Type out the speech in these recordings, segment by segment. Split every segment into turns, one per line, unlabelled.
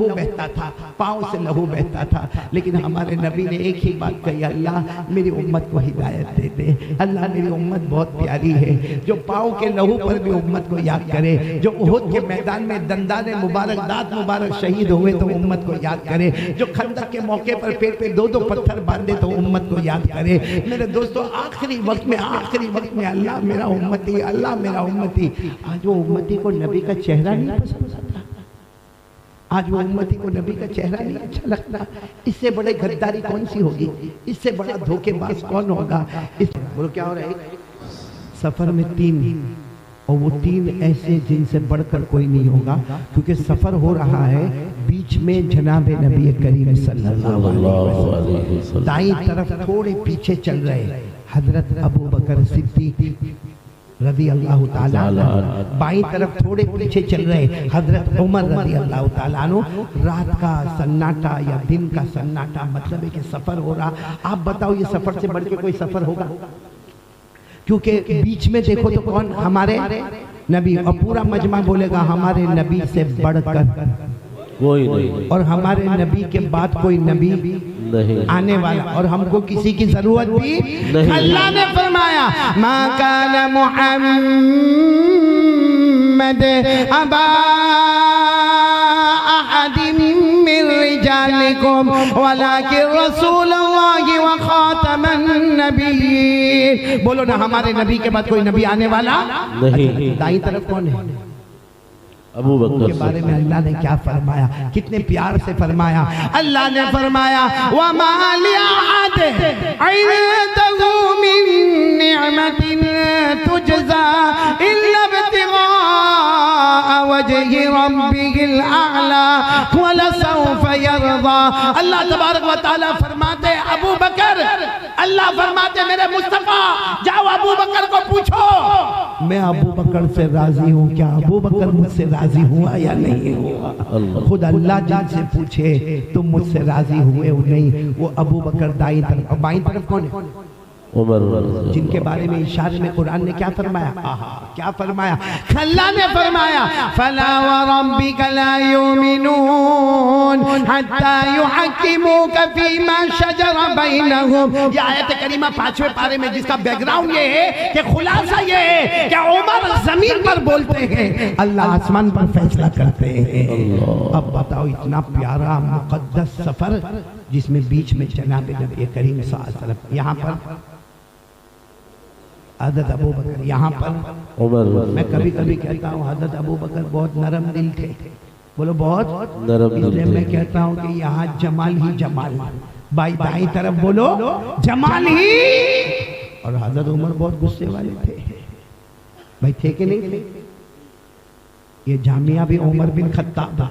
لہو بہتا تھا، پاؤں سے لہو بہتا تھا، لیکن ہمارے نبی نے ایک ہی بات کہی، اللہ میری امت کو ہدایت دے دے، اللہ میری امت بہت پیاری ہے، جو پاؤں کے لہو پر بھی امت کو یاد کرے، جو احد کے میدان میں دندان مبارک دانت مبارک شہید ہوئے تو امت کو یاد کرے، جو خندق کے موقع پر پیٹ پہ دو پتھر باندھے تو امت کو یاد کرے۔ میرے دوستو آخری وقت میں اللہ میرا امتی، اللہ میرا امتی، آج وہ امتی کو نبی کا چہرہ نہیں پسند آتا، آج وہ امتی کو نبی کا چہرہ نہیں اچھا لگتا۔ اس سے بڑے غداری کون سی ہوگی، اس سے بڑا دھوکے باز کون ہوگا؟ بولو کیا ہو رہا ہے؟ سفر میں 3، اور وہ 3 ایسے جن سے بڑھ کر کوئی نہیں ہوگا، کیونکہ سفر ہو رہا ہے بیچ میں جناب نبی کریم صلی اللہ علیہ وسلم دائیں طرف تھوڑے پیچھے چل رہے حضرت ابو بکر صدیق رضی اللہ تعالیٰ عنہ، بائیں طرف تھوڑے پیچھے چل رہے حضرت عمر رضی اللہ تعالیٰ عنہ۔ رات کا سناٹا یا دن کا سناٹا، مطلب ہے کہ سفر ہو رہا۔ آپ بتاؤ یہ سفر سے بڑھ کے کوئی سفر ہوگا؟ کیونکہ بیچ میں دیکھو تو کون؟ ہمارے نبی، اور پورا مجمع بولے گا ہمارے نبی سے بڑھ کر کوئی نہیں، اور ہمارے نبی کے بعد کوئی نبی نہیں آنے والا، اور ہم کو کسی کی ضرورت بھی نہیں۔ اللہ نے فرمایا ما کان محمد ابا احد من رجالکم ولکن رسول اللہ وخاتم النبیین۔ بولو نا ہمارے نبی کے بعد کوئی نبی آنے والا نہیں۔ دائیں طرف کون ہے؟ ابو بکر کے بارے میں اللہ نے کیا فرمایا، کتنے پیار سے فرمایا۔ اللہ نے فرمایا وَمَا لِأَحَدٍ عِندَهُ مِن نِعْمَةٍ تُجْزَىٰ إِلَّا ابْتِغَاءَ وَجْهِ رَبِّهِ الْأَعْلَىٰ وَلَسَوْفَ يَرْضَىٰ۔ اللہ تبارک و تعالیٰ فرماتے ابو بکر، اللہ فرماتے میرے مصطفیٰ جاؤ ابو بکر کو پوچھو میں ابو بکر سے راضی ہوں، کیا ابو بکر مجھ سے راضی ہوا یا نہیں ہوا؟ خود اللہ جن سے پوچھے تم مجھ سے راضی ہوئے ہو نہیں۔ وہ ابو بکر دائیں طرف، اور بائیں طرف کون ہے؟ عمر، جن کے بارے میں اشارے میں قرآن نے کیا فرمایا؟ کیا فرمایا؟ اللہ نے فرمایا فَلَا وَرَبِّكَ لَا يُؤْمِنُونَ حَتَّى يُحَكِّمُوكَ فِي مَا شَجَرَ بَيْنَهُمْ۔ یہ آیت کریمہ 5ویں پارے میں جس کا بیک گراؤنڈ یہ ہے کہ خلاصہ یہ ہے کہ عمر زمین پر بولتے ہیں، اللہ آسمان پر فیصلہ کرتے ہیں۔ اب بتاؤ اتنا پیارا مقدس سفر جس میں بیچ میں جناب نبی کریم صلی اللہ علیہ وسلم، یہاں پر حضرت ابو بکر، یہاں پر عمر۔ میں کبھی کبھی کہتا ہوں حضرت ابو بکر بہت نرم دل تھے، بولو بہت نرم دل، اس لیے میں کہتا ہوں کہ یہاں جمال ہی جمال، بھائی دائیں طرف بولو جمال ہی۔ اور حضرت عمر بہت غصے والے تھے، بھائی تھے کہ نہیں تھے؟ یہ جامعہ بھی عمر بن خطاب،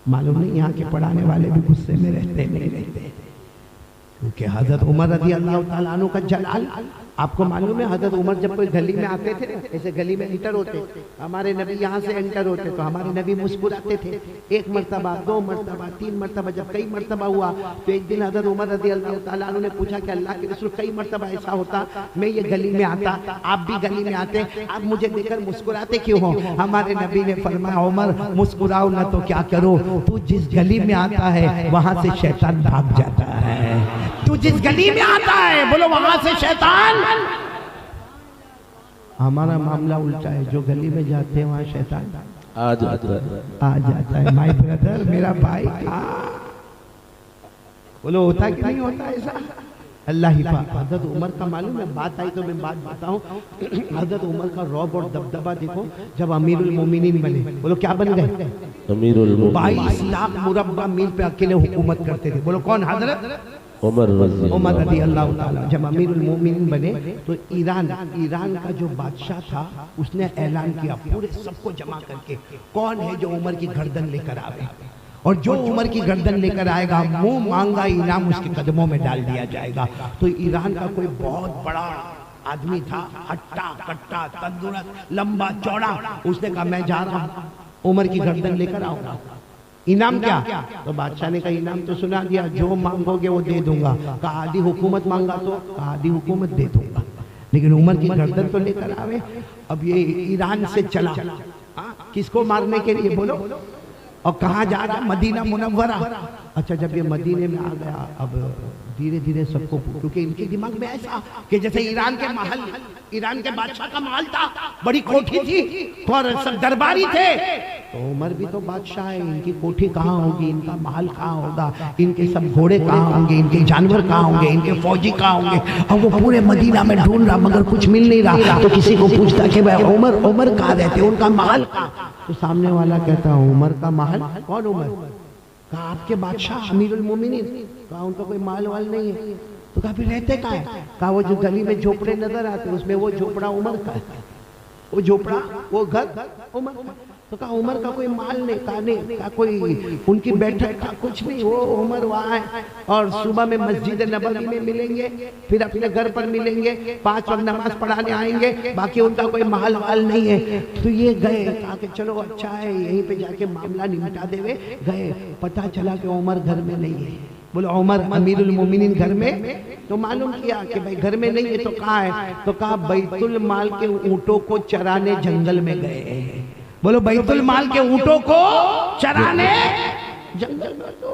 معلوم نہیں یہاں کے پڑھانے والے بھی غصے میں رہتے نہیں رہتے، کیونکہ حضرت عمر رضی اللہ تعالیٰ عنہ کا جلال آپ کو معلوم ہے۔ حضرت عمر جب کوئی گلی میں آتے تھے، ایسے گلی میں انٹر ہوتے، ہمارے نبی یہاں سے انٹر ہوتے تو ہمارے نبی مسکراتے تھے، 1 مرتبہ 2 مرتبہ 3 مرتبہ، جب کئی مرتبہ ہوا تو ایک دن حضرت عمر رضی اللہ تعالیٰ عنہ نے پوچھا کہ اللہ کے رسول کئی مرتبہ ایسا ہوتا، میں یہ گلی میں آتا، آپ بھی گلی میں آتے، آپ مجھے دیکھ کر مسکراتے کیوں ہو؟ ہمارے نبی نے فرمایا عمر مسکراؤ نہ تو کیا کرو، تو جس گلی میں آتا ہے وہاں سے شیطان بھاگ جاتا ہے، تو جس گلی میں آتا ہے بولو وہاں سے شیطان۔ ہمارا معاملہ الٹا ہے، جو گلی میں جاتے ہیں وہاں شیطان آ جاتا ہے۔ مائی بردر، میرا بھائی، بولو ہوتا کہ نہیں ہوتا ایسا؟ اللہ حفاظ۔ حضرت عمر کا معلوم ہے، بات آئی تو میں بات بتاؤں، حضرت عمر کا رعب اور دبدبہ دیکھو جب امیر المومنین بنے، بولو کیا بن گئے؟ امیر المومنین، 22 لاکھ مربع میل پہ اکیلے حکومت کرتے تھے، بولو کون؟ حضرت عمر رضی اللہ تعالیٰ۔ جب امیر المومنین بنے تو ایران کا جو بادشاہ تھا اس نے اعلان کیا پورے سب کو جمع کر کے، کون ہے جو عمر کی گردن لے کر آئے، اور جو عمر کی گردن لے کر آئے گا منہ مانگا انعام اس کے قدموں میں ڈال دیا جائے گا۔ تو ایران کا کوئی بہت بڑا آدمی تھا، ہٹا کٹا تندرست لمبا چوڑا، اس نے کہا میں جا رہا ہوں عمر کی گردن لے کر آؤں گا، انعام کیا؟ تو بادشاہ نے کہا انعام تو سنا دیا، جو مانگو گے وہ دے دوں گا۔ کہا آدھی حکومت مانگا تو کہا آدھی حکومت دے دوں گا، لیکن عمر کی گردن تو لے کر آوے۔ اب یہ ایران سے چلا کس کو مارنے کے لیے؟ بولو اور کہاں جا رہا؟ مدینہ منورہ۔ اچھا جب یہ مدینے میں آ گیا، اب دھیرے دھیرے سب کو، کیونکہ ان کے دماغ میں ایسا کہ جیسے ایران کے محل، ایران کے بادشاہ کا محل تھا، بڑی کوٹھی تھی اور سب درباری تھے، تو عمر بھی تو بادشاہ ہے، ان کی کوٹھی کہاں ہوگی، ان کا محل کہاں ہوگا، ان کے سب گھوڑے کہاں ہوں گے، ان کے جانور کہاں ہوں گے، ان کے فوجی کہاں ہوں گے، اور وہ پورے مدینہ میں ڈھونڈ رہا مگر کچھ مل نہیں رہا، تو کسی کو پوچھتا کہ بھائی عمر کہاں رہتے، ان کا محل کہاں؟ تو سامنے والا کہتا عمر کا محل؟ کون عمر؟ کہا آپ کے بادشاہ امیر المومنین۔ کہا ان کا کوئی مال وال نہیں ہے۔ تو کہا پھر رہتے کہاں ہے؟ کہا وہ جو گلی میں جھوپڑے نظر آتے اس میں وہ جھوپڑا عمر کا ہے، وہ جھوپڑا، وہ گھر عمر کا۔ تو کہا عمر کا کوئی مال نہیں؟ کہا نہیں۔ کہا کوئی ان کی بیٹھک کا کچھ نہیں؟ وہ عمر وہاں ہے، اور صبح میں مسجد نبوی میں ملیں گے، پھر اپنے گھر پر ملیں گے، 5 وقت نماز پڑھانے آئیں گے، باقی ان کا کوئی محل وال نہیں ہے۔ تو یہ گئے، کہا کہ چلو اچھا ہے، یہیں پہ جا کے معاملہ نمٹا دے ہوئے گئے۔ پتہ چلا کہ عمر گھر میں نہیں ہے۔ بولو عمر امیر المومنین گھر میں؟ تو معلوم کیا کہ بھائی گھر میں نہیں ہے، تو کہاں ہے؟ تو کہا بیت المال کے اونٹوں کو چرانے جنگل میں گئے۔ بولو بیت المال کے اونٹوں کو چرانے جنگل میں۔ تو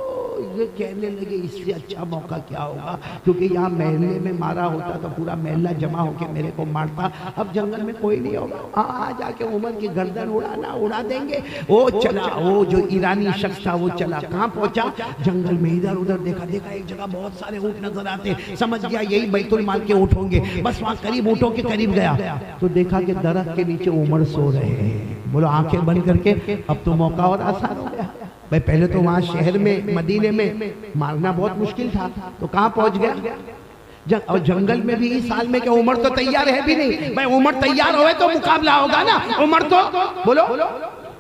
یہ کہنے لگے اس سے اچھا موقع کیا ہوگا، کیونکہ یہاں محلے میں مارا ہوتا تو پورا محلہ جمع ہو کے میرے کو مارتا، اب جنگل میں کوئی نہیں ہوگا، ہاں جا کے عمر کی گردن اڑا دیں گے۔ وہ چلا، وہ جو ایرانی شخص تھا وہ چلا، کہاں پہنچا؟ جنگل میں۔ ادھر ادھر دیکھا ایک جگہ بہت سارے اونٹ نظر آتے، سمجھ گیا یہی بیت المال کے اونٹ ہوں گے، بس وہاں قریب اونٹوں کے قریب گیا تو دیکھا کہ درخت کے نیچے عمر سو رہے ہیں۔ بولو آنکھیں بند کر کے اب تو موقع اور آسان ہو گیا۔ بھائی پہلے تو وہاں شہر میں مدینے میں مارنا بہت مشکل تھا، تو کہاں پہنچ گیا؟ اور جنگل میں بھی اس حال میں کہ عمر تو تیار ہے بھی نہیں، بھائی عمر تیار ہوئے تو مقابلہ ہوگا نا، عمر تو بولو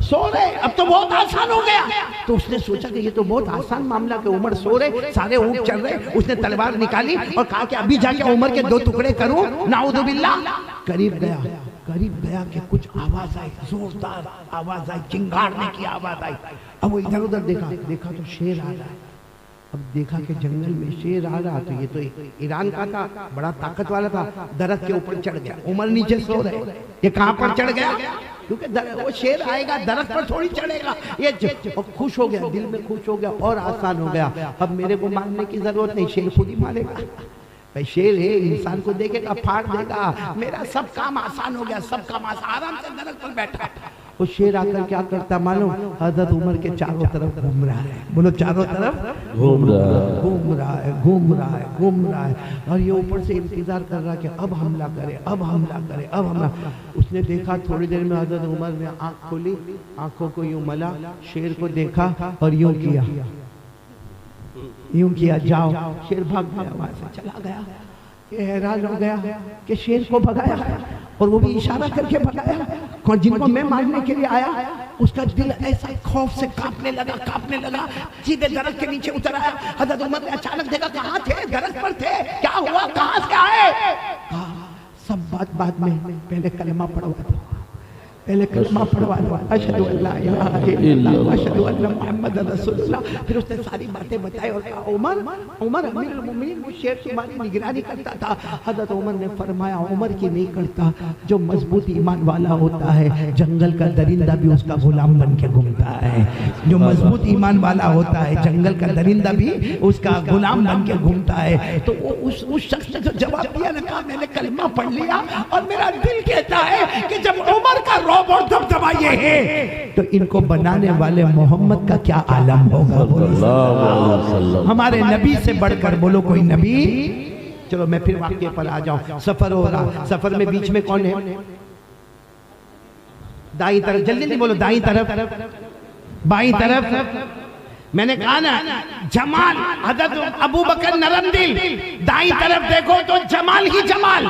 سو رہے، اب تو بہت آسان ہو گیا۔ تو اس نے سوچا کہ یہ تو بہت آسان معاملہ کہ عمر سو رہے، سارے اونٹ چل رہے، اس نے تلوار نکالی اور کہا کہ ابھی جا کے عمر کے 2 ٹکڑے کروں، نعوذ باللہ۔ قریب گیا کہ کچھ آواز آئی، زوردار آواز آئی، چنگاڑنے کی آواز آئی۔ اب وہ ادھر ادھر دیکھا تو شیر آ رہا ہے۔ اب دیکھا کہ جنگل میں شیر آ رہا، تو یہ تو ایران کا تھا، بڑا طاقت والا تھا، درخت کے اوپر چڑھ گیا۔ عمر نیچے سو رہے، یہ کہاں پر چڑھ گیا؟ کیونکہ وہ شیر آئے گا درخت پر تھوڑی چڑھے گا، یہ خوش ہو گیا، دل میں خوش ہو گیا اور آسان ہو گیا، اب میرے کو ماننے کی ضرورت نہیں، شیر خود ہی مارے گا۔ بھائی شیر ہے، انسان کو دیکھے گا پھاڑ دے گا، میرا سب کام آسان ہو گیا، سب کام آرام سے درخت پر بیٹھا۔ وہ شیر آ کر کیا کرتا معلوم؟ حضرت عمر کے چاروں طرف گھوم رہا ہے۔ بولو چاروں طرف گھوم رہا ہے، اور یہ اوپر سے انتظار کر رہا کہ اب حملہ کرے، اب حملہ۔ اس نے دیکھا تھوڑی دیر میں حضرت عمر نے آنکھ کھولی، آنکھوں کو یوں ملا، شیر کو دیکھا اور یوں کیا جاؤ، شیر بھاگ گیا، وہاں سے چلا گیا۔ یہ حیران ہو گیا کہ شیر کو بھگایا، اور وہ بھی اشارہ کر کے بھگایا، اور جن کو میں مارنے کے لیے آیا اس کا دل ایسا خوف سے کانپنے لگا، سیدھے درخت کے نیچے اتر آیا۔ حضرت عمر نے اچانک دیکھا کہاں تھے؟ درخت پر تھے، کیا ہوا؟ کہاں سے آئے؟ سب بعد میں، پہلے کلمہ پڑھوا دو، اشہدو ان لا الہ الا اللہ واشہدو ان محمد رسول اللہ۔ پھر اس نے ساری باتیں بتائی اور کہا عمر امیر المومنین، وہ شیر تمہاری نگرانی کرتا تھا۔ حضرت عمر نے فرمایا عمر کی نہیں کرتا، جو مضبوط ایمان والا ہوتا ہے جنگل کا درندہ بھی اس کا غلام بن کے گھومتا ہے، جو مضبوط ایمان والا ہوتا ہے جنگل کا درندہ بھی اس کا غلام بن کے گھومتا ہے۔ تو اس شخص نے جو جواب دیا نا، کہا میں نے کلمہ پڑھ لیا اور میرا دل کہتا ہے کہ جب عمر کا اور دبدبا یہ ہے تو ان کو بنانے والے محمد کا کیا عالم ہوگا؟ ہمارے نبی سے بڑھ کر بولو کوئی نبی۔ چلو میں پھر واقعے پر آ جاؤں۔ سفر ہو رہا، سفر میں بیچ میں کون ہے؟ دائیں طرف، جلدی بولو، دائیں طرف، بائیں طرف۔ میں نے کہا نا جمال، حضرت ابو بکر نرم دل، دائیں طرف دیکھو تو جمال ہی جمال،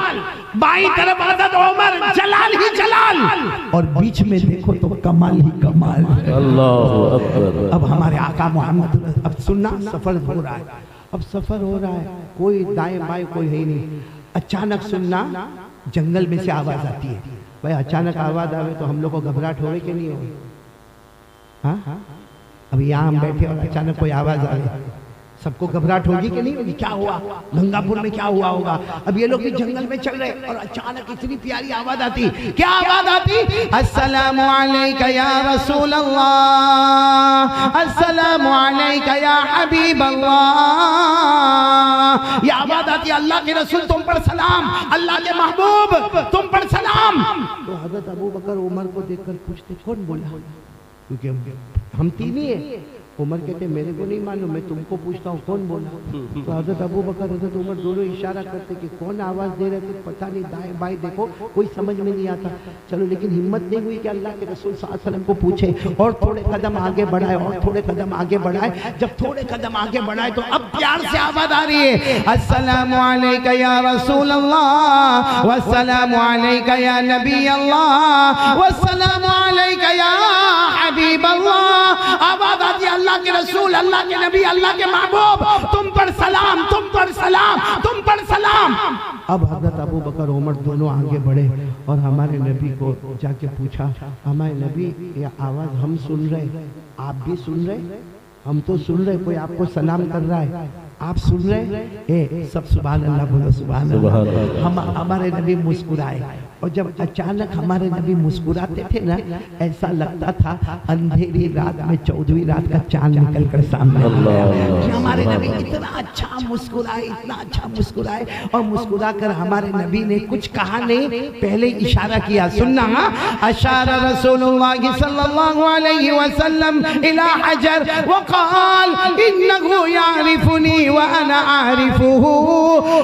بائیں طرف حضرت عمر جلال ہی جلال، اور بیچ میں دیکھو تو کمال ہی کمال۔ اللہ اکبر۔ اب ہمارے آقا محمد، اب سننا، سفر ہو رہا ہے، اب سفر ہو رہا ہے، کوئی دائیں بائیں کوئی ہے نہیں، اچانک سننا جنگل میں سے آواز آتی ہے۔ بھائی اچانک آواز آوے تو ہم لوگ کو گھبراہٹ ہوئے کہ نہیں ہوئے؟ ہاں اب یہاں ہم بیٹھے اور اچانک کوئی آواز آ گئی، سب کو گھبراہٹ ہوگی کہ نہیں ہوگی؟ کیا ہوا گنگاپور میں، کیا ہوا ہوگا؟ اب یہ لوگ بھی جنگل میں چل رہے اور اچانک اتنی پیاری آواز آتی. کیا آواز آتی؟ السلام علیکہ یا رسول اللہ، السلام علیکہ یا حبیب اللہ. یہ آواز آتی اللہ کے رسول تم پر سلام، اللہ کے محبوب تم پر سلام. تو حضرت ابو بکر عمر کو دیکھ کر پوچھتے کون بولا؟ کیونکہ ہم تین ہی ہیں. عمر کہتے میرے کو نہیں معلوم، میں تم کو پوچھتا ہوں کون بولا. تو حضرت ابو بکر حضرت عمر دونوں اشارہ کرتے کہ کون آواز دے رہے تھے، پتہ نہیں، دائیں بائیں دیکھو کوئی سمجھ میں نہیں آتا. چلو لیکن ہمت نہیں ہوئی کہ اللہ کے رسول صلی اللہ علیہ وسلم کو پوچھے، اور تھوڑے قدم آگے بڑھائے اور تھوڑے قدم آگے بڑھائے. جب تھوڑے قدم آگے بڑھائے تو اب پیار سے آواز آ رہی ہے السلام علیکہ یا رسول اللہ، والسلام علیکہ یا نبی اللہ، والسلام علیکہ یا حبیب اللہ. آواز آتی ہے اللہ کے رسول، اللہ کے نبی، اللہ کے محبوب تم پر سلام، تم پر سلام، تم پر سلام. اب حضرت ابو بکر عمر دونوں آگے بڑھے اور ہمارے نبی کو جا کے پوچھا ہمارے نبی یہ آواز ہم سن رہے، آپ بھی سن رہے؟ ہم تو سن رہے، کوئی آپ کو سلام کر رہا ہے، آپ سن رہے؟ سب سبحان اللہ بولو، سبحان اللہ. ہمارے نبی مسکرائے، اور جب اچانک ہمارے نبی مسکراتے تھے نا، ایسا لگتا تھا اندھیری رات میں 14ویں رات کا چاند نکل کر سامنے آیا. ہمارے نبی اتنا اچھا مسکرائے، اتنا اچھا مسکرائے، اور مسکرا کر ہمارے نبی نے کچھ کہا نہیں، پہلے اشارہ کیا. سننا، اشار رسول اللہ صلی اللہ علیہ وسلم الى حجر وقال انه يعرفني وانا اعرفه.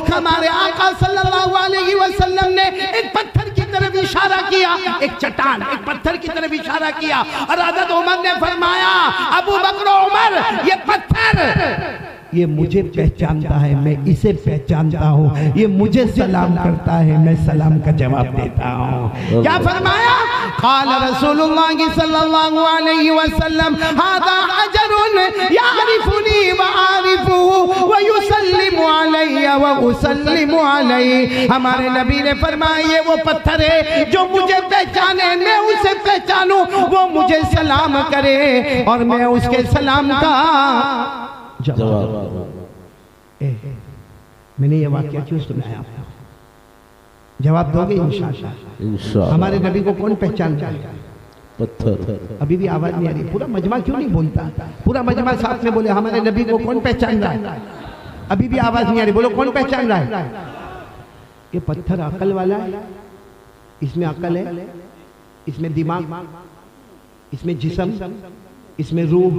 ہمارے آقا صلی اللہ علیہ وسلم نے ایک پتھر کی طرف اشارہ کیا، ایک چٹان، ایک پتھر کی طرف اشارہ کیا، اور حضرت عمر نے فرمایا ابو بکر و عمر یہ پتھر یہ مجھے پہچانتا ہے، میں اسے پہچانتا ہوں، یہ مجھے سلام کرتا ہے، میں سلام کا جواب دیتا ہوں. کیا فرمایا؟ قال رسول اللہ صلی اللہ علیہ وسلم هذا حجر يعرفني وعارفه ويسلم علي واسلم عليه. ہمارے نبی نے فرمایا یہ وہ پتھر ہے جو مجھے پہچانے، میں اسے پہچانوں، وہ مجھے سلام کرے اور میں اس کے سلام کا جواب. میں نے یہ واقعہ کیوں سنایا آپ کو؟ جواب دو گے انشاءاللہ. ہمارے نبی کو کون پہچانتا ہے؟ پتھر. ابھی بھی آواز نہیں آ رہی. پورا مجمع کیوں نہیں بولتا؟ پورا مجمع ساتھ میں بولے ہمارے نبی کو کون پہچان رہا ہے؟ ابھی بھی آواز نہیں آ رہی. بولو کون پہچان رہا ہے؟ یہ پتھر عقل والا ہے، اس میں عقل ہے، اس میں دماغ، اس میں جسم، اس میں روح.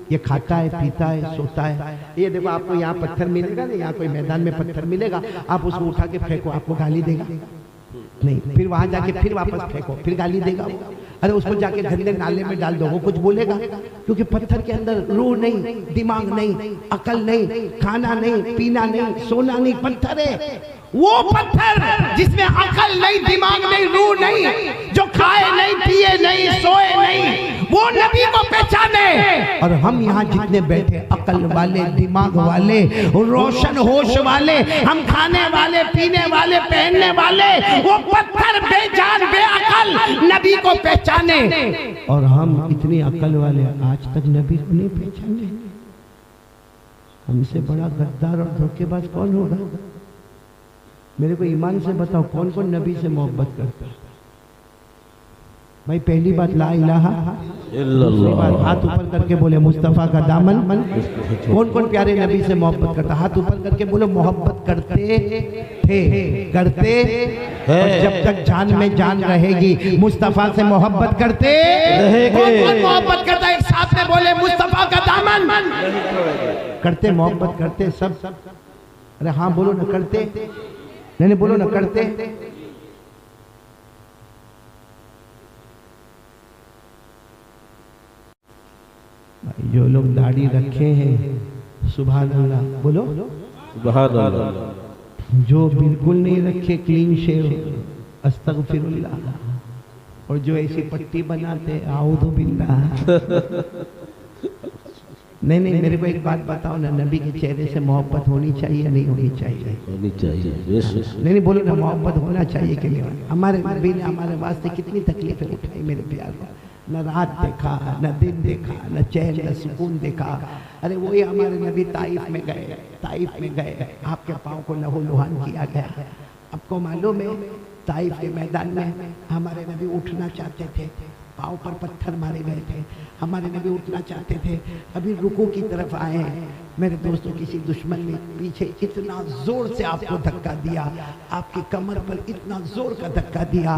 یہ کھاتا ہے، پیتا ہے، سوتا ہے. یہ دیکھو آپ کو یہاں پتھر ملے گا، یہاں کوئی میدان میں پتھر ملے گا، آپ اس کو اٹھا کے پھینکو، آپ کو گالی دے گا نہیں. پھر وہاں جا کے پھر واپس پھینکو، پھر گالی دے گا. ارے اس کو جا کے گندے نالے میں ڈال دو، وہ کچھ بولے گا؟ کیونکہ پتھر کے اندر روح نہیں، دماغ نہیں، عقل نہیں، کھانا نہیں، پینا نہیں، سونا نہیں. پتھر ہے وہ پتھر جس میں عقل نہیں، دماغ نہیں، روح نہیں، جو کھائے نہیں، پیے نہیں، سوئے نہیں، وہ نبی کو پہچانے. اور ہم یہاں جتنے بیٹھے عقل والے، دماغ والے، روشن ہوش والے، ہم کھانے والے، پینے والے، پہننے والے، وہ پتھر بے جان بے عقل نبی کو پہچانے. اور ہم اتنی عقل والے آج تک نبی کو نہیں پہچانے. ہم سے بڑا غدار اور دھوکے باز کون ہوگا؟ میرے کو ایمان سے بتاؤ کون کون نبی سے محبت کرتا ہے؟ بھائی پہلی بات لا الہ الا اللہ. بات ہاتھ اوپر کر کے بولے مصطفیٰ کا دامن. کون کون پیارے نبی سے محبت کرتا؟ ہاتھ اوپر کر کے بولو محبت کرتے تھے، کرتے اور جب تک جان میں جان رہے گی مصطفیٰ سے محبت کرتے رہے گے. کون کون محبت کرتا ہے؟ ایک ساتھ میں بولے مصطفیٰ کا دامن. کرتے، محبت کرتے سب. ارے ہاں بولو نہ کرتے، نہیں بولو نہ کرتے. جو لوگ داڑھی رکھے ہیں سبحان اللہ بولو سبحان اللہ. جو بالکل نہیں رکھے کلین شیو استغفر اللہ. اور جو ایسی پٹی بناتے اعوذ باللہ. نہیں میرے کو ایک بات بتاؤ نا، نبی کے چہرے سے محبت ہونی چاہیے یا نہیں ہونی چاہیے؟ ہونی چاہیے. نہیں بولو نا محبت ہونا چاہیے کہ نہیں. ہمارے نبی نے ہمارے واسطے کتنی تکلیفیں اٹھائی میرے پیار کو. نہ رات دیکھا، نہ دن دیکھا، نہ چین، نہ سکون دیکھا. ارے وہی ہمارے نبی طائف میں گئے آپ کے پاؤں کو لہو لہان کیا گیا. آپ کو معلوم ہے طائف کے میدان میں ہمارے نبی اٹھنا چاہتے تھے, پاؤں پر پتھر مارے گئے تھے, ہمارے نبی اٹھنا چاہتے تھے, ابھی رکوع کی طرف آئے ہیں. میرے دوستوں کسی دشمن نے پیچھے اتنا زور سے آپ کو دھکا دیا, آپ کی کمر پر اتنا زور کا دھکا دیا,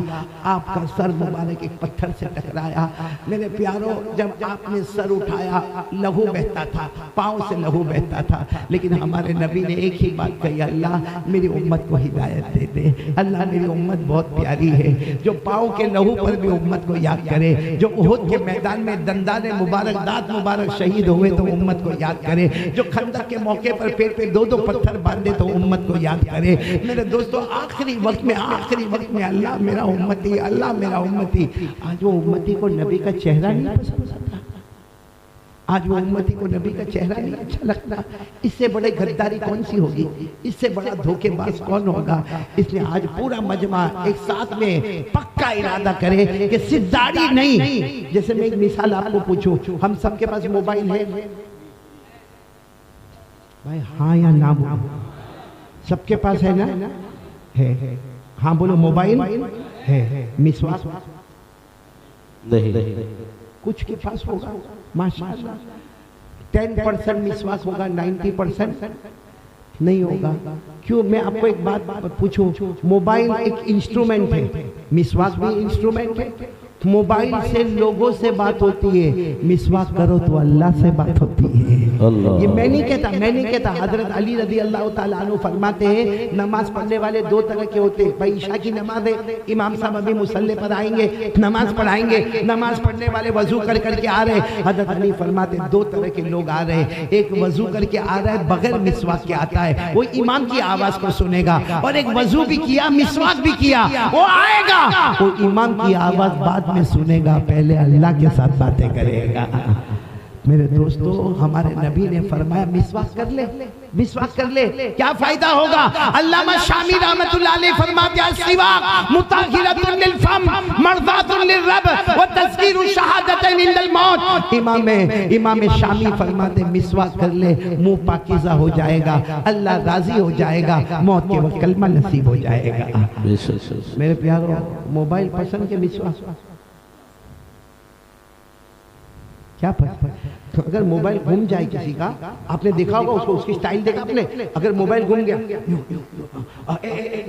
آپ کا سر مبارک ایک پتھر سے ٹکرایا. میرے پیاروں جب آپ نے سر اٹھایا لہو بہتا تھا, پاؤں سے لہو بہتا تھا, لیکن ہمارے نبی نے ایک ہی بات کہی, اللہ میری امت کو ہدایت دے دے, اللہ میری امت بہت پیاری ہے. جو پاؤں کے لہو پر بھی امت کو یاد کرے, جو احد کے میدان میں دندان مبارک دانت مبارک شہید ہوئے تو امت کو یاد کرے, جو خندق کے موقع پر پیٹ پہ 2 پتھر باندھے تو امت کو یاد کرے. میرے دوستو آخری وقت میں اللہ میرا امتی, اللہ میرا امتی. آج وہ امتی کو نبی کا چہرہ نہیں پسند آتا, آج وہ امتی کو نبی کا چہرہ نہیں اچھا لگتا. اس سے بڑے غداری کون سی ہوگی, اس سے بڑا دھوکے باز کون ہوگا. اس لیے آج پورا مجمع ایک ساتھ میں پکا ارادہ کرے کہ صرف داڑھی نہیں. جیسے میں ایک مثال آپ کو پوچھوں, ہم سب کے پاس موبائل ہے بھائی, ہاں یا نہ بولو, سب کے پاس ہے نا, ہے, ہاں بولو موبائل ہے, مسواک نہیں, کچھ کے پاس ہوگا ماشاءاللہ, 10% مسواک ہوگا, 90% نہیں ہوگا. کیوں؟ میں آپ کو ایک بات پوچھوں, موبائل ایک انسٹرومنٹ ہے, مسواک بھی انسٹرومنٹ ہے. موبائل سے لوگوں سے بات ہوتی ہے, مسواک کرو تو اللہ سے بات ہوتی ہے. یہ میں نہیں کہتا, حضرت علی رضی اللہ تعالیٰ عنہ فرماتے ہیں نماز پڑھنے والے 2 طرح کے ہوتے ہیں. بھائی عشاء کی نماز ہے, امام صاحب ابھی مصلی پر آئیں گے, نماز پڑھائیں گے, نماز پڑھنے والے وضو کر کے آ رہے. حضرت علی فرماتے 2 طرح کے لوگ آ رہے ہیں, ایک وضو کر کے آ رہا ہے بغیر مسواک کے آتا ہے, وہ امام کی آواز کو سنے گا, اور ایک وضو بھی کیا مسواک بھی کیا وہ آئے گا, وہ امام کی آواز بعد میں سنے گا, پہلے اللہ کے ساتھ باتیں کرے گا. میرے دوستو ہمارے نبی نے فرمایا مسواک کر لے, مسواک کر لے, کیا فائدہ ہوگا. علامہ شامی رحمت اللہ علیہ فرماتے ہیں السواک مطہرۃ للفم مرضات للرب وتذکیر الشہادتین عند الموت. امام شامی فرماتے ہیں مسواک کر لے, منہ پاکیزہ ہو جائے گا, اللہ راضی ہو جائے گا, موت کے وقت کلمہ نصیب ہو جائے گا. میرے پیارو موبائل پسند کے مسواک کیا پسند. اگر موبائل گم جائے کسی کا, آپ نے دیکھا ہوگا اس کو, اس کی سٹائل دیکھا آپ نے, اگر موبائل گم گیا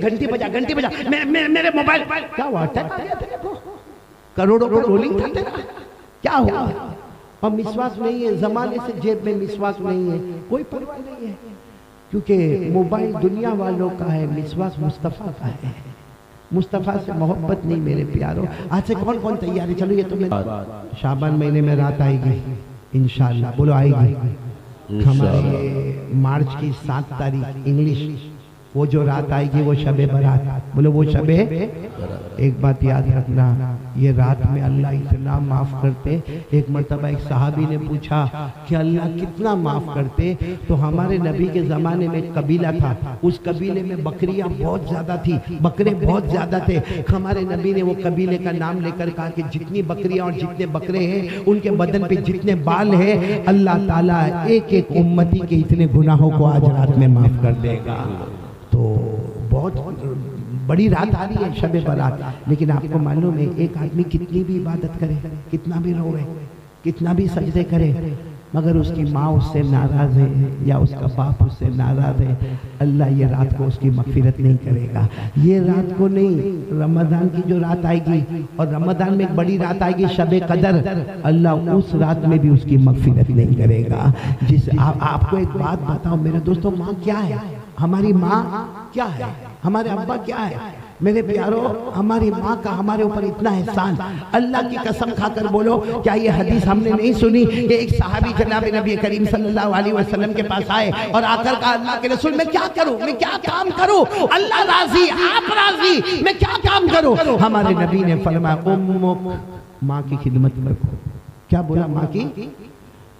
گھنٹی بجا میرے موبائل, کیا ہوا, کروڑوں کو رولنگ تھا تیرا, کیا ہوا. اور مسواک نہیں ہے, زمانے سے جیب میں مسواک نہیں ہے, کوئی پرواہ نہیں ہے, کیونکہ موبائل دنیا والوں کا ہے, مسواک مصطفیٰ کا ہے. مصطفیٰ سے محبت نہیں میرے پیاروں. آج سے کون تیار ہے, چلو یہ تو میں شعبان مہینے میں رات آئے گی انشاءاللہ, بولو آئے گی. ہمارے مارچ کی 7 تاریخ انگلش, وہ جو رات آئے گی وہ شب برات, بولو وہ شب. ایک بات یاد رکھنا, یہ رات میں اللہ اتنا معاف کرتے. ایک مرتبہ ایک صحابی نے پوچھا کہ اللہ کتنا معاف کرتے, تو ہمارے نبی کے زمانے میں ایک قبیلہ تھا, اس قبیلے میں بکریاں بہت زیادہ تھی, بکرے بہت زیادہ تھے. ہمارے نبی نے وہ قبیلے کا نام لے کر کہا کہ جتنی بکریاں اور جتنے بکرے ہیں ان کے بدن پہ جتنے بال ہیں, اللہ تعالیٰ ایک ایک امتی کے اتنے گناہوں کو آج رات میں معاف کر دے گا. تو بہت بڑی رات آ رہی ہے شب برات, لیکن آپ کو معلوم ہے ایک آدمی کتنی بھی عبادت کرے, کتنا بھی روے, کتنا بھی سجدے کرے, مگر اس کی ماں اس سے ناراض ہے یا اس کا باپ اس سے ناراض ہے, اللہ یہ رات کو اس کی مغفرت نہیں کرے گا. یہ رات کو نہیں, رمضان کی جو رات آئے گی, اور رمضان میں ایک بڑی رات آئے گی شب قدر, اللہ اس رات میں بھی اس کی مغفرت نہیں کرے گا. جس آپ کو ایک بات بتاؤں میرے دوستوں, ماں کیا ہے, ہماری ماں کیا ہے, ہمارے ابا کیا ہے. میرے پیاروں ہماری ماں کا ہمارے اوپر اتنا احسان, اللہ کی قسم کھا کر بولو, کیا یہ حدیث ہم نے نہیں سنی کہ ایک صحابی جناب نبی کریم صلی اللہ علیہ وسلم کے پاس آئے اور آ کر کہا اللہ کے رسول میں کیا کروں, میں کیا کام کروں, اللہ راضی آپ راضی, میں کیا کام کروں. ہمارے نبی نے فرمایا امک, ماں کی خدمت میں. کیا بولا, ماں کی.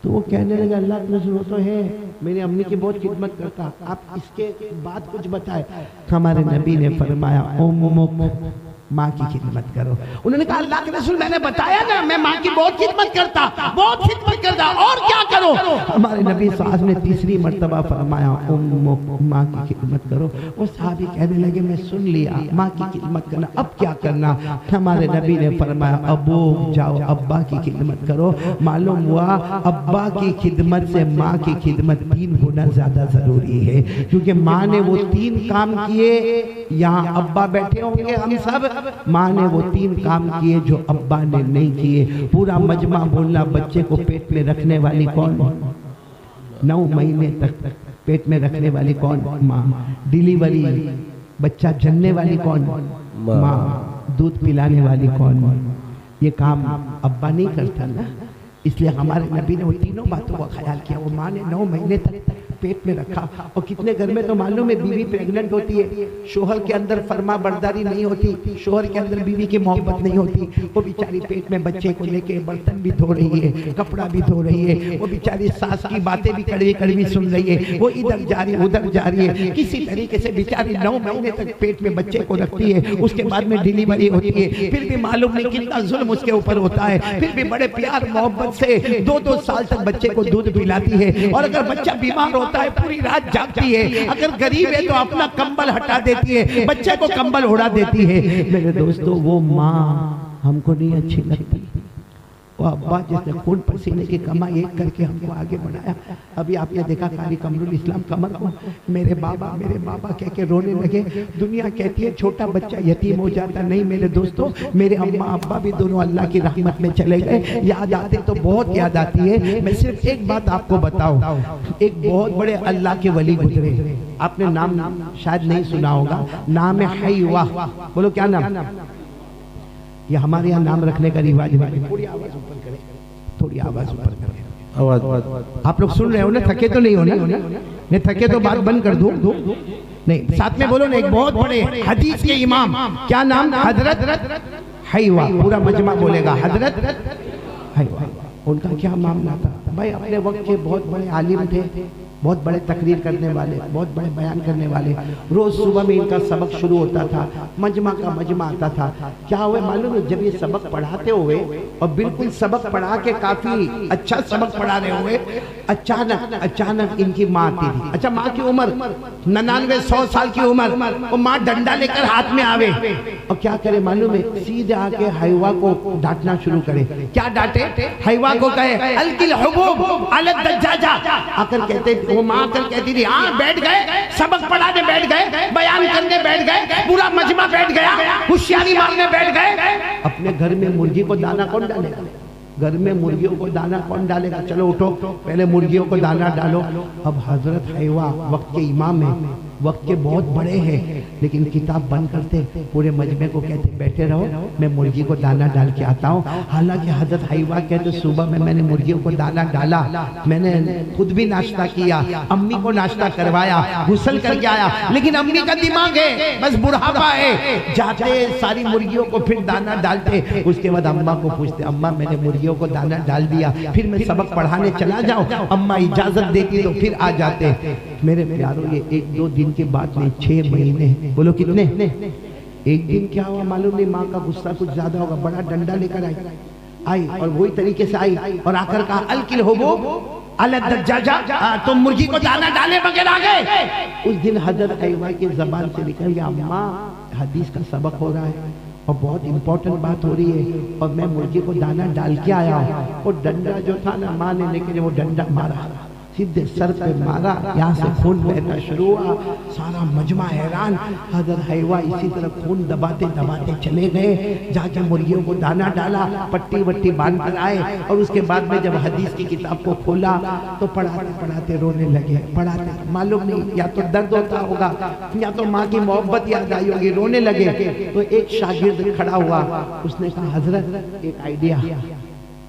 تو وہ کہنے لگا اللہ کے رسول تو ہے, میری امی کی بہت خدمت کرتا, آپ اس کے بعد کچھ بتائے. ہمارے نبی نے فرمایا امک, ماں کی خدمت کرو. انہوں نے کہا اللہ کے رسول میں نے بتایا نا میں ماں کی بہت خدمت کرتا, بہت خدمت کرتا, اور کیا کرو؟ ہمارے نبی صلی اللہ علیہ وسلم نے تیسری مرتبہ فرمایا ماں کی خدمت کرو. وہ صحابی کہنے لگے میں سن لیا ماں کی خدمت کرنا, اب کیا کرنا؟ ہمارے نبی نے فرمایا ابو جاؤ ابا کی خدمت کرو. معلوم ہوا ابا کی خدمت سے ماں کی خدمت 3 گنا زیادہ ضروری ہے, کیونکہ ماں نے وہ 3 کام کیے. یہاں ابا بیٹھے ہوں گے ہم سب, ماں نے وہ 3 کام کیے جو ابا نے نہیں کیے. پورا مجمع بولنا بچے کو پیٹ میں رکھنے والی کون؟ 9 مہینے تک پیٹ میں رکھنے والی کون؟ ماں. ڈیلیوری بچہ جننے والی کون؟ ماں. دودھ پلانے والی کون؟ یہ کام ابا نہیں کرتا نا. اس لیے ہمارے نبی نے وہ تینوں باتوں کا خیال کیا. وہ ماں نے 9 مہینے تک پیٹ میں رکھا. اور کتنے گھر میں تو معلوم ہے بیوی پریگننٹ ہوتی ہے, شوہر کے اندر فرما برداری نہیں ہوتی, شوہر کے اندر بیوی کی محبت نہیں ہوتی. وہ بیچاری پیٹ میں بچے کو لے کے برتن بھی دھو رہی ہے, کپڑا بھی دھو رہی ہے, وہ بیچاری ساس کی باتیں بھی کڑوی کڑوی سن رہی ہے, وہ ادھر جا رہی ہے ادھر جا رہی ہے. کسی طریقے سے بیچاری 9 مہینے تک پیٹ میں بچے کو رکھتی ہے. اس کے بعد میں ڈیلیوری ہوتی ہے, پھر بھی معلوم نہیں کتنا ظلم اس کے اوپر ہوتا ہے, پھر بھی بڑے پیار محبت سے 2-2 سال تک بچے کو دودھ پلاتی ہے. اور اگر بچہ بیمار ہوتا ہے پوری رات جاگتی ہے, اگر غریب ہے تو اپنا کمبل ہٹا دیتی ہے, بچے کو کمبل اڑا دیتی ہے. میرے دوستو وہ ماں ہم کو نہیں اچھی لگتی. وہ ابا جس نے خون پسینے کی کمائی ایک کر کے ہم کو آگے بڑھایا. ابھی آپ نے دیکھا قاری قمرالاسلام قمر کو میرے بابا کہہ کے رونے لگے. دنیا کہتی ہے چھوٹا بچہ یتیم ہو جاتا, نہیں میرے دوستو میرے اماں ابا بھی دونوں اللہ کی رحمت میں چلے گئے. یاد آتے تو بہت یاد آتی ہے. میں صرف ایک بات آپ کو بتاؤں, ایک بہت بڑے اللہ کے ولی گزرے, آپ نے نام شاید نہیں سنا ہوگا, نام ہے حیوہ. بولو کیا نام؟ یہ ہمارے یہاں نام رکھنے کا رواج ہے. تھوڑی آواز اوپر کریں, تھوڑی آواز اوپر کریں. آپ لوگ سن رہے ہو نا, تھکے تو نہیں ہو نا؟ نہیں تھکے تو بات بند کر دوں نہیں, ساتھ میں بولو نا. ایک بہت بڑے حدیث کے امام, کیا نام؟ حضرت حیوہ. پورا مجمع بولے گا حضرت حیوہ. ان کا کیا معاملہ تھا بھائی؟ اپنے وقت کے بہت بڑے عالم تھے, بہت بڑے تقریر کرنے والے, بہت بڑے بیان کرنے والے. روز صبح میں ان کا سبق شروع ہوتا تھا, مجمع کا مجمع آتا تھا. کیا ہوئے معلوم ہے؟ جب یہ سبق پڑھاتے ہوئے اور بالکل سبق پڑھا کے کافی اچھا سبق پڑھا رہے ہوئے, اچانک ان کی ماں آتی تھی. اچھا ماں کی عمر 99-100 سال کی عمر, اور ماں ڈنڈا لے کر ہاتھ میں آوے اور کیا کرے معلوم ہے؟ سیدھے آ کے حیوہ کو ڈانٹنا شروع کرے. کیا ڈانٹے؟ حیوہ کو کہے القی الحبوب علی الدجاجہ. آ کر کہتے, وہ ماں کر کہتی تھی ہاں بیٹھ گئے, سبق پڑھانے بیٹھ گئے, بیان کرنے بیٹھ گئے, پورا مجمع بیٹھ گیا, ہوشیاری مارنے بیٹھ گئے. اپنے گھر میں مرغی کو دانا کون ڈالے گا؟ گھر میں مرغیوں کو دانا کون ڈالے گا؟ چلو اٹھو پہلے مرغیوں کو دانا ڈالو. اب حضرت حیوہ وقت کے امام ہیں, وقت کے بہت بڑے ہیں, لیکن کتاب بند کرتے, پورے مجمع کو کہتے بیٹھے رہو میں مرغی کو دانا ڈال کے آتا ہوں. حالانکہ حضرت حیوہ کہتے صبح میں نے مرغیوں کو دانا ڈالا, میں نے خود بھی ناشتہ کیا, امی کو ناشتہ کروایا, غسل کر کے آیا, لیکن امی کا دماغ ہے بس بڑھاپا ہے, جاتے ساری مرغیوں کو پھر دانا ڈالتے. اس کے بعد اماں کو پوچھتے اماں میں نے مرغیوں کو دانا ڈال دیا, پھر میں سبق پڑھانے چلا جاؤں؟ اماں اجازت دیتی تو پھر آ جاتے. میرے پیاروں یہ 1-2 دن کے بعد میں 6 مہینے, بولو کتنے؟ ایک دن کیا ہوا معلوم نہیں, ماں کا غصہ کچھ زیادہ ہوگا, بڑا ڈنڈا لے کر آئی اور وہی طریقے سے آئی اور آ کر کہا القی الحبوب علی الدجاجہ, تم مرغی کو دانا ڈالے بغیر آ گئے. اس دن حضرت حیوہ کی زبان سے نکل گیا اماں حدیث کا سبق ہو رہا ہے اور بہت امپورٹنٹ بات ہو رہی ہے اور میں مرغی کو دانا ڈال کے آیا ہوں. اور ڈنڈا جو تھا نا ماں نے لیکن وہ ڈنڈا مارا, سیدھے سر پہ مارا, یہاں سے خون بہنا شروع ہوا. سارا مجمع حیران. حضرت حیوہ اسی طرح خون دباتے دباتے چلے گئے, جا کے مرغیوں کو دانا ڈالا, پٹی وٹی باندھ کر آئے. اور اس کے بعد میں جب حدیث کی کتاب کو کھولا تو پڑھاتے پڑھاتے رونے لگے. پڑھاتے معلوم نہیں یا تو درد ہوتا ہوگا یا تو ماں کی محبت یاد آئی ہوگی, رونے لگے. تو ایک شاگرد کھڑا ہوا, اس نے کہا حضرت ایک آئیڈیا,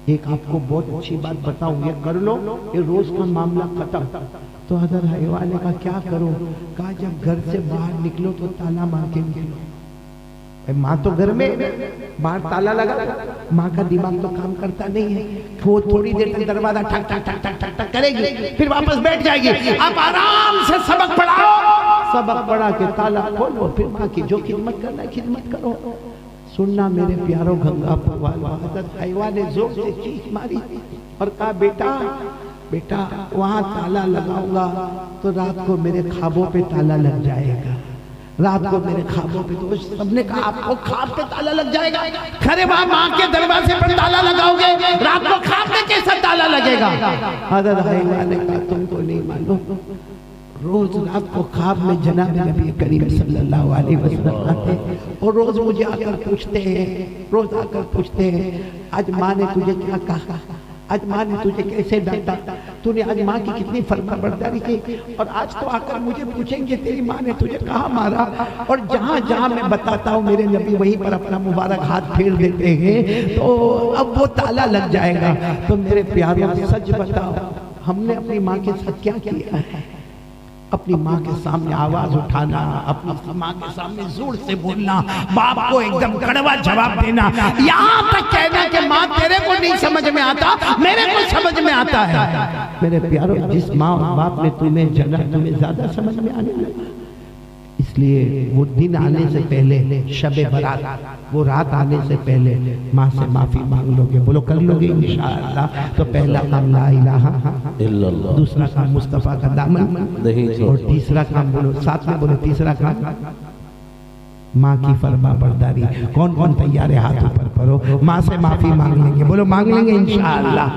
ایک آپ کو بہت اچھی بات بتاؤں, یہ کر لو, یہ روز کا معاملہ ختم. تو حضرت حیوہ نے کہا کیا کرو؟ کہا جب گھر سے باہر نکلو تو تالا مار کے نکلو. ماں تو گھر میں, باہر تالا لگا, ماں کا دماغ تو کام کرتا نہیں ہے, وہ تھوڑی دیر تک دروازہ ٹھک ٹھک ٹھک ٹھک ٹھک ٹھک کرے گی, پھر واپس بیٹھ جائے گی. آپ آرام سے سبق پڑھاؤ, سبق پڑھا کے تالا کھولو, پھر ماں کی جو خدمت کرنا ہے خدمت کرو. سننا میرے پیاروں گنگا پروان، حضرت حیوا نے زور سے چیخ ماری اور کہا بیٹا وہاں تالا لگاؤں گا تو رات کو میرے خوابوں پہ تالا لگ جائے گا، رات کو میرے خوابوں پہ۔ تو سب نے کہا آپ کو خواب پہ تالا لگ جائے گا؟ کھرے وہاں ماں کے دروازے پر تالا لگاؤ گے، رات کو خواب پہ کیسا تالا لگے گا؟ حضرت حیوا نے کہا تم کو نہیں معلوم، روز رات کو خواب میں جناب نبی کریم صلی اللہ علیہ وسلم آتے اور روز مجھے آ کر پوچھتے ہیں آج ماں نے تجھے کیا کہا، آج ماں نے تجھے کیسے ڈانٹا، تو نے آج ماں کی کتنی فرما برداری کی، اور آج تو آ کر مجھے پوچھیں گے تیری ماں نے تجھے کہاں مارا، اور جہاں جہاں میں بتاتا ہوں میرے نبی وہیں پر اپنا مبارک ہاتھ پھیر دیتے ہیں، تو اب وہ تالا لگ جائے گا۔ تو میرے پیاروں سچ بتاؤ ہم نے اپنی ماں کے ساتھ کیا کیا ہے؟ اپنی ماں کے سامنے آواز اٹھانا، اپنی ماں کے سامنے زور سے بولنا، باپ کو ایک دم کڑوا جواب دینا، یہاں تک کہنا کہ ماں تیرے کو نہیں سمجھ میں آتا، میرے کو سمجھ میں آتا ہے۔ میرے پیاروں جس ماں اور باپ نے تمہیں جنا تمہیں زیادہ سمجھ میں آنے لگا، اس لیے وہ دن آنے سے پہلے شب برات، وہ رات آنے سے پہلے ماں سے معافی مانگ لو گے، بولو کر لو گے انشاءاللہ۔ تو پہلا کام لا الہ الا اللہ، دوسرا کام مصطفیٰ کا دامن، اور تیسرا کام بولو ساتھ میں بولو، تیسرا کام ماں کی فرما برداری۔ کون کون تیار ہے ہاتھ اوپر کرو، ماں سے معافی مانگ لیں گے، بولو مانگ لیں گے انشاءاللہ۔